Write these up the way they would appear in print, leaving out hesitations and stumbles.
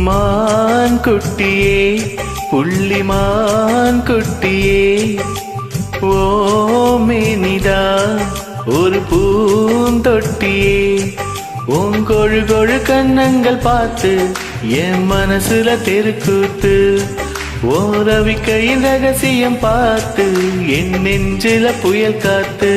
மான் குட்டியே புள்ளிமான் குட்டியே ஓ மேனிதா ஒரு பூந்தொட்டியே உன் கொழு கொழு கண்ணங்கள் பார்த்து என் மனசுல தெருக்கூத்து ஓரவிக்கையின் ரகசியம் பார்த்து என் நெஞ்சில புயல் காத்து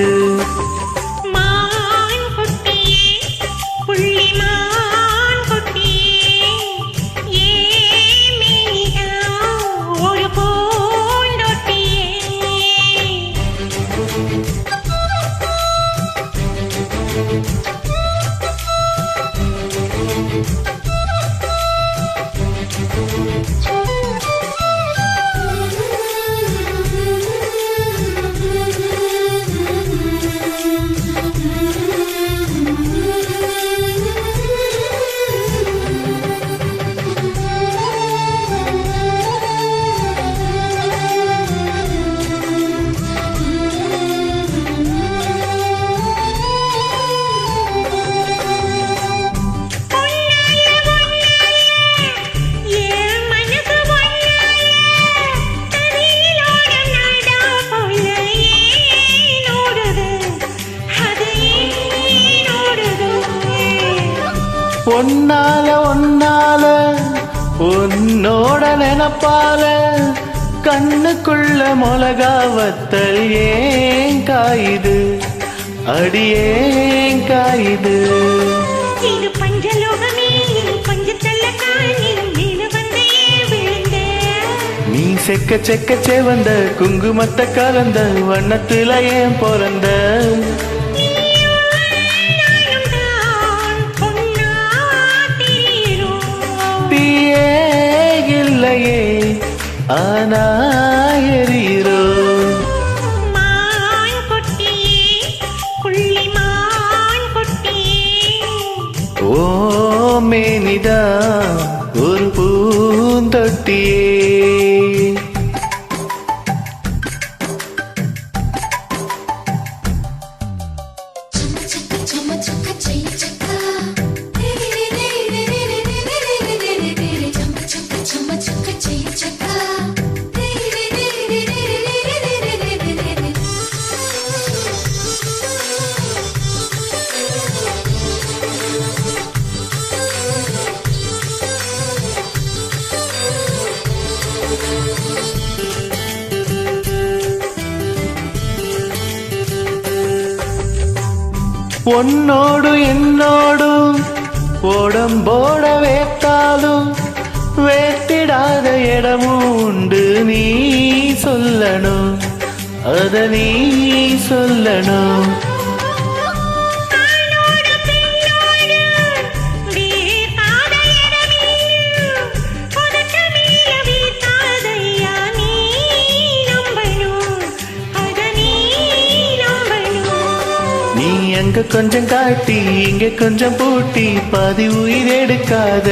ஒன்னால ஒன்னால உன்னோட நினப்பால கண்ணுக்குள்ள மொளகாவத்தல் ஏன் காயுது அடியேன் காயுது நீ செக்க செக்க செவந்த குங்குமத்தை கலந்த வண்ணத்துல ஏன் பிறந்த இல்லையே ஆனா எரியிரோ ஓ மேனிதா ஒரு பூந்தொட்டியே உன்னோடு என்னோடும் உடம்போட வேத்தாலும் வேத்திடாத இடமும் உண்டு நீ சொல்லணும் அத நீ சொல்லணும் அங்க கொஞ்சம் காட்டி இங்க கொஞ்சம் பூட்டி பாதி உயிர் எடுக்காத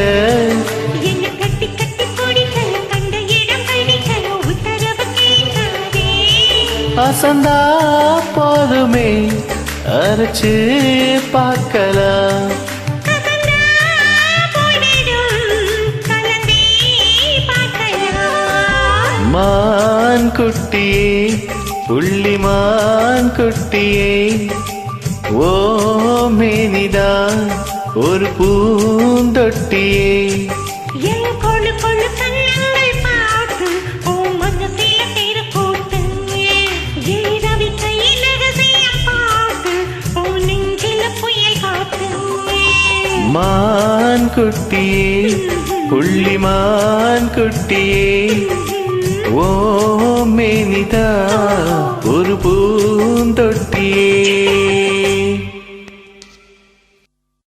அசந்தா போதுமே அரைச்சு பார்க்கலாம் மான் குட்டியே புள்ளிமான் குட்டியே ஓ மேனிதா ஒரு பூந்தொட்டியே மான் குட்டியே புள்ளிமான் குட்டியே ஓ மேனிதா ஒரு பூந்தொட்டியே